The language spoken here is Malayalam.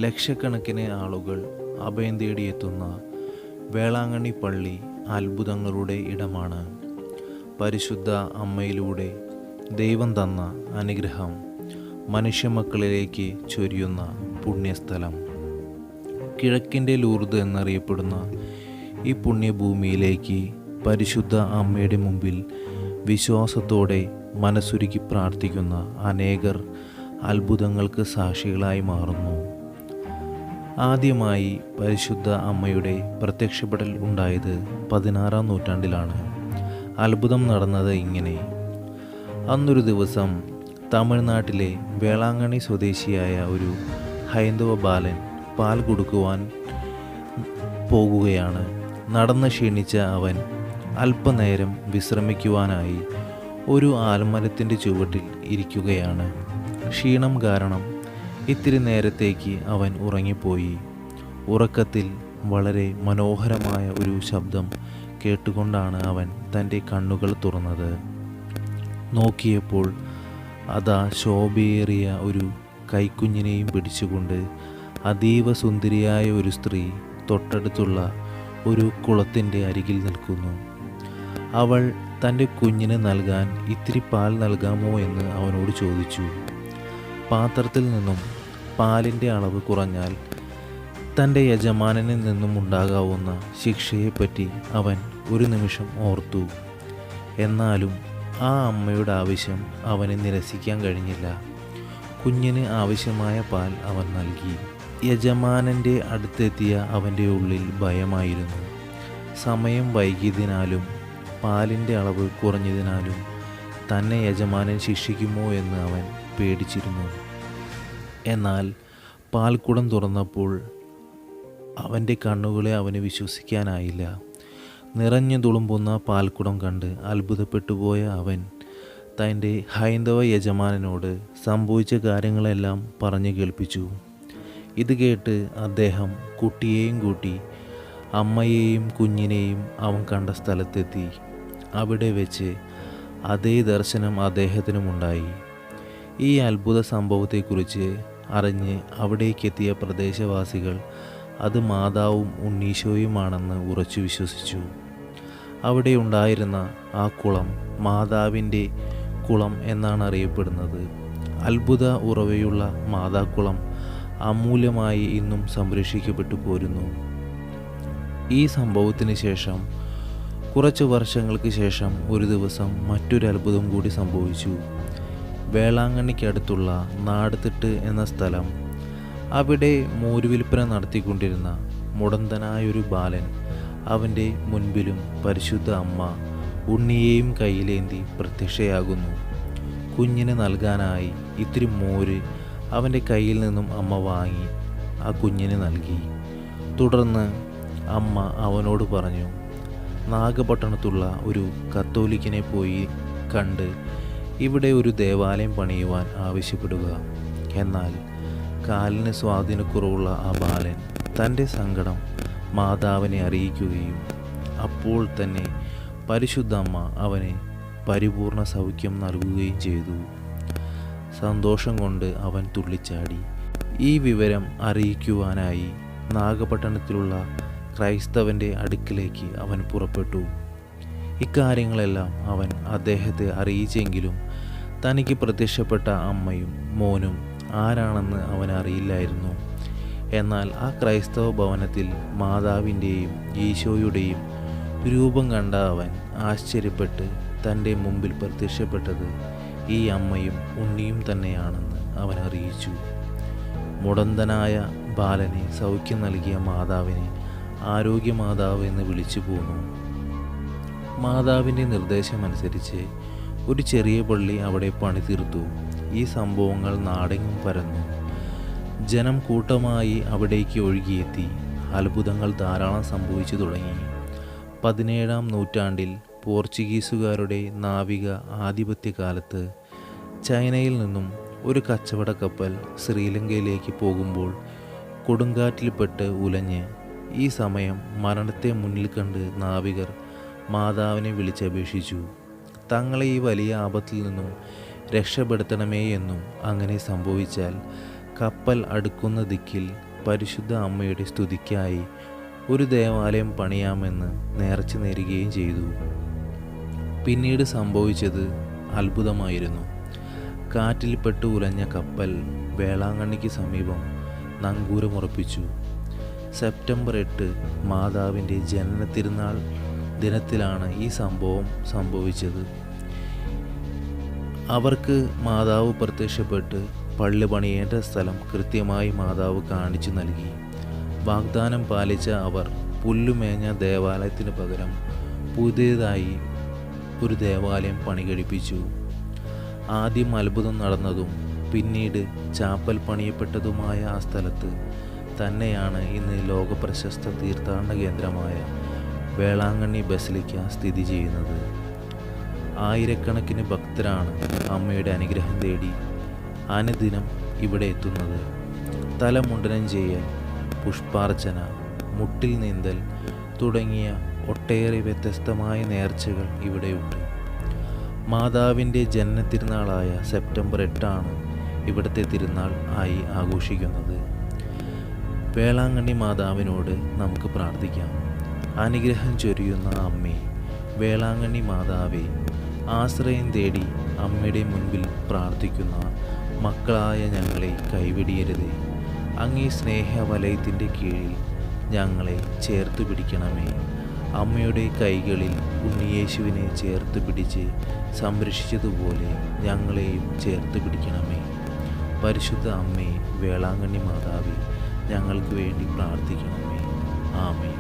ലക്ഷക്കണക്കിന് ആളുകൾ അഭയം തേടിയെത്തുന്ന വേളാങ്കണ്ണി പള്ളി അത്ഭുതങ്ങളുടെ ഇടമാണ്. പരിശുദ്ധ അമ്മയിലൂടെ ദൈവം തന്ന അനുഗ്രഹം മനുഷ്യമക്കളിലേക്ക് ചൊരിയുന്ന പുണ്യസ്ഥലം. കിഴക്കിൻ്റെ ലൂർദ് എന്നറിയപ്പെടുന്ന ഈ പുണ്യഭൂമിയിലേക്ക് പരിശുദ്ധ അമ്മയുടെ മുമ്പിൽ വിശ്വാസത്തോടെ മനസ്സുരുക്കി പ്രാർത്ഥിക്കുന്ന അനേകർ അത്ഭുതങ്ങൾക്ക് സാക്ഷികളായി മാറുന്നു. ആദ്യമായി പരിശുദ്ധ അമ്മയുടെ പ്രത്യക്ഷപ്പെടൽ ഉണ്ടായത് 16-ാം നൂറ്റാണ്ടിലാണ്. അത്ഭുതം നടന്നത് ഇങ്ങനെ. അന്നൊരു ദിവസം തമിഴ്നാട്ടിലെ വേളാങ്കണ്ണി സ്വദേശിയായ ഒരു ഹൈന്ദവ ബാലൻ പാൽ കൊടുക്കുവാൻ പോകുകയാണ്. നടന്ന് ക്ഷീണിച്ച അവൻ അല്പനേരം വിശ്രമിക്കുവാനായി ഒരു ആൽമരത്തിൻ്റെ ചുവട്ടിൽ ഇരിക്കുകയാണ്. ക്ഷീണം കാരണം ഇത്തിരി നേരത്തേക്ക് അവൻ ഉറങ്ങിപ്പോയി. ഉറക്കത്തിൽ വളരെ മനോഹരമായ ഒരു ശബ്ദം കേട്ടുകൊണ്ടാണ് അവൻ തൻ്റെ കണ്ണുകൾ തുറന്നത്. നോക്കിയപ്പോൾ അതാ ശോഭയേറിയ ഒരു കൈക്കുഞ്ഞിനെയും പിടിച്ചുകൊണ്ട് അതീവ സുന്ദരിയായ ഒരു സ്ത്രീ തൊട്ടടുത്തുള്ള ഒരു കുളത്തിൻ്റെ അരികിൽ നിൽക്കുന്നു. അവൾ തൻ്റെ കുഞ്ഞിന് നൽകാൻ ഇത്തിരി പാൽ നൽകാമോ എന്ന് അവനോട് ചോദിച്ചു. പാത്രത്തിൽ നിന്നും പാലിൻ്റെ അളവ് കുറഞ്ഞാൽ തൻ്റെ യജമാനനിൽ നിന്നും ഉണ്ടാകാവുന്ന ശിക്ഷയെപ്പറ്റി അവൻ ഒരു നിമിഷം ഓർത്തു. എന്നാലും ആ അമ്മയുടെ ആവശ്യം അവന് നിരസിക്കാൻ കഴിഞ്ഞില്ല. കുഞ്ഞിന് ആവശ്യമായ പാൽ അവൻ നൽകി. യജമാനൻ്റെ അടുത്തെത്തിയ അവൻ്റെ ഉള്ളിൽ ഭയമായിരുന്നു. സമയം വൈകിയതിനാലും പാലിൻ്റെ അളവ് കുറഞ്ഞതിനാലും തന്നെ യജമാനൻ ശിക്ഷിക്കുമോ എന്ന് അവൻ പേടിച്ചിരുന്നു. എന്നാൽ പാൽക്കുടം തുറന്നപ്പോൾ അവൻ്റെ കണ്ണുകളെ അവന് വിശ്വസിക്കാനായില്ല. നിറഞ്ഞു തുളുമ്പുന്ന പാൽക്കുടം കണ്ട് അത്ഭുതപ്പെട്ടുപോയ അവൻ തൻ്റെ ഹൈന്ദവ യജമാനനോട് സംഭവിച്ച കാര്യങ്ങളെല്ലാം പറഞ്ഞു കേൾപ്പിച്ചു. ഇത് കേട്ട് അദ്ദേഹം കുട്ടിയെയും കൂട്ടി അമ്മയെയും കുഞ്ഞിനെയും അവൻ കണ്ട സ്ഥലത്തെത്തി. അവിടെ വെച്ച് അതേ ദർശനം അദ്ദേഹത്തിനുമുണ്ടായി. ഈ അത്ഭുത സംഭവത്തെക്കുറിച്ച് അറിഞ്ഞ് അവിടേക്കെത്തിയ പ്രദേശവാസികൾ അത് മാതാവും ഉണ്ണീശോയുമാണെന്ന് ഉറച്ചു വിശ്വസിച്ചു. അവിടെ ഉണ്ടായിരുന്ന ആ കുളം മാതാവിൻ്റെ കുളം എന്നാണ് അറിയപ്പെടുന്നത്. അത്ഭുത ഉറവയുള്ള മാതാക്കുളം അമൂല്യമായി ഇന്നും സംരക്ഷിക്കപ്പെട്ടു പോരുന്നു. ഈ സംഭവത്തിന് ശേഷം കുറച്ച് വർഷങ്ങൾക്ക് ശേഷം ഒരു ദിവസം മറ്റൊരു അത്ഭുതം കൂടി സംഭവിച്ചു. വേളാങ്കണ്ണിക്കടുത്തുള്ള നാടുതിട്ട് എന്ന സ്ഥലം, അവിടെ മോരുവിൽപ്പന നടത്തിക്കൊണ്ടിരുന്ന മുടന്തനായൊരു ബാലൻ അവൻ്റെ മുൻപിലും പരിശുദ്ധ അമ്മ ഉണ്ണിയെയും കയ്യിലേന്തി പ്രത്യക്ഷയാകുന്നു. കുഞ്ഞിന് നൽകാനായി ഇത്തിരി മോര് അവൻ്റെ കയ്യിൽ നിന്നും അമ്മ വാങ്ങി ആ കുഞ്ഞിന് നൽകി. തുടർന്ന് അമ്മ അവനോട് പറഞ്ഞു, നാഗപട്ടണത്തുള്ള ഒരു കത്തോലിക്കനെ പോയി കണ്ട് ഇവിടെ ഒരു ദേവാലയം പണിയുവാൻ ആവശ്യപ്പെടുക. എന്നാൽ കാലിന് സ്വാധീനക്കുറവുള്ള ആ ബാലൻ തൻ്റെ സങ്കടം മാതാവിനെ അറിയിക്കുകയും അപ്പോൾ തന്നെ പരിശുദ്ധ അമ്മ അവന് പരിപൂർണ സൗഖ്യം നൽകുകയും ചെയ്തു. സന്തോഷം കൊണ്ട് അവൻ തുള്ളിച്ചാടി. ഈ വിവരം അറിയിക്കുവാനായി നാഗപട്ടണത്തിലുള്ള ക്രൈസ്തവൻ്റെ അടുക്കിലേക്ക് അവൻ പുറപ്പെട്ടു. ഇക്കാര്യങ്ങളെല്ലാം അവൻ അദ്ദേഹത്തെ അറിയിച്ചെങ്കിലും തനിക്ക് പ്രത്യക്ഷപ്പെട്ട അമ്മയും മോനും ആരാണെന്ന് അവൻ അറിയില്ലായിരുന്നു. എന്നാൽ ആ ക്രൈസ്തവ ഭവനത്തിൽ മാതാവിൻ്റെയും ഈശോയുടെയും രൂപം കണ്ട അവൻ ആശ്ചര്യപ്പെട്ട് തൻ്റെ മുമ്പിൽ പ്രത്യക്ഷപ്പെട്ടത് ഈ അമ്മയും ഉണ്ണിയും തന്നെയാണെന്ന് അവൻ അറിയിച്ചു. മുടന്തനായ ബാലനെ സൗഖ്യം നൽകിയ മാതാവിനെ ആരോഗ്യമാതാവ് എന്ന് വിളിച്ചു പോന്നു. മാതാവിൻ്റെ നിർദ്ദേശമനുസരിച്ച് ഒരു ചെറിയ പള്ളി അവിടെ പണിതീർത്തു. ഈ സംഭവങ്ങൾ നാടെങ്ങും പരന്നു. ജനം കൂട്ടമായി അവിടേക്ക് ഒഴുകിയെത്തി. അത്ഭുതങ്ങൾ ധാരാളം സംഭവിച്ചു തുടങ്ങി. 17-ാം നൂറ്റാണ്ടിൽ പോർച്ചുഗീസുകാരുടെ നാവിക ആധിപത്യകാലത്ത് ചൈനയിൽ നിന്നും ഒരു കച്ചവട കപ്പൽ ശ്രീലങ്കയിലേക്ക് പോകുമ്പോൾ കൊടുങ്കാറ്റിൽപ്പെട്ട് ഉലഞ്ഞ് ഈ സമയം മരണത്തെ മുന്നിൽ കണ്ട് നാവികർ മാതാവിനെ വിളിച്ചപേക്ഷിച്ചു. തങ്ങളെ ഈ വലിയ ആപത്തിൽ നിന്നും രക്ഷപ്പെടുത്തണമേ എന്നും അങ്ങനെ സംഭവിച്ചാൽ കപ്പൽ അടുക്കുന്ന ദിക്കിൽ പരിശുദ്ധ അമ്മയുടെ സ്തുതിക്കായി ഒരു ദേവാലയം പണിയാമെന്ന് നേർച്ച നേരുകയും ചെയ്തു. പിന്നീട് സംഭവിച്ചത് അത്ഭുതമായിരുന്നു. കാറ്റിൽപ്പെട്ട് ഉലഞ്ഞ കപ്പൽ വേളാങ്കണ്ണിക്ക് സമീപം നങ്കൂരമുറപ്പിച്ചു. സെപ്റ്റംബർ 8 മാതാവിൻ്റെ ജനന തിരുനാൾ ദിനത്തിലാണ് ഈ സംഭവം സംഭവിച്ചത്. അവർക്ക് മാതാവ് പ്രത്യക്ഷപ്പെട്ട് പള്ളി പണിയേണ്ട സ്ഥലം കൃത്യമായി മാതാവ് കാണിച്ചു നൽകി. വാഗ്ദാനം പാലിച്ച അവർ പുല്ലുമേഞ്ഞ ദേവാലയത്തിന് പകരം പുതിയതായി ഒരു ദേവാലയം പണി കഴിപ്പിച്ചു. ആദ്യം അത്ഭുതം നടന്നതും പിന്നീട് ചാപ്പൽ പണിയപ്പെട്ടതുമായ ആ സ്ഥലത്ത് തന്നെയാണ് ഇന്ന് ലോകപ്രശസ്ത തീർത്ഥാടന കേന്ദ്രമായ വേളാങ്കണ്ണി ബസിലിക്ക സ്ഥിതി ചെയ്യുന്നത്. ആയിരക്കണക്കിന് ഭക്തരാണ് അമ്മയുടെ അനുഗ്രഹം തേടി അനുദിനം ഇവിടെ എത്തുന്നത്. തലമുണ്ടനം ചെയ്യൽ, പുഷ്പാർച്ചന, മുട്ടിൽ നീന്തൽ തുടങ്ങിയ ഒട്ടേറെ വ്യത്യസ്തമായ നേർച്ചകൾ ഇവിടെയുണ്ട്. മാതാവിൻ്റെ ജനനത്തിരുനാളായ സെപ്റ്റംബർ 8 ഇവിടുത്തെ തിരുനാൾ ആയി ആഘോഷിക്കുന്നത്. വേളാങ്കണ്ണി മാതാവിനോട് നമുക്ക് പ്രാർത്ഥിക്കാം. അനുഗ്രഹം ചൊരിയുന്ന അമ്മേ, വേളാങ്കണ്ണി മാതാവേ, ആശ്രയം തേടി അമ്മയുടെ മുൻപിൽ പ്രാർത്ഥിക്കുന്ന മക്കളായ ഞങ്ങളെ കൈവിടിയരുതേ. അങ്ങേ സ്നേഹവലയത്തിൻ്റെ കീഴിൽ ഞങ്ങളെ ചേർത്ത് പിടിക്കണമേ. അമ്മയുടെ കൈകളിൽ ഉണ്ണിയേശുവിനെ ചേർത്ത് പിടിച്ച് സംരക്ഷിച്ചതുപോലെ ഞങ്ങളെയും ചേർത്ത് പിടിക്കണമേ. പരിശുദ്ധ അമ്മേ, വേളാങ്കണ്ണി മാതാവേ, ഞങ്ങൾക്ക് വേണ്ടി പ്രാർത്ഥിക്കണമേ. ആമേൻ.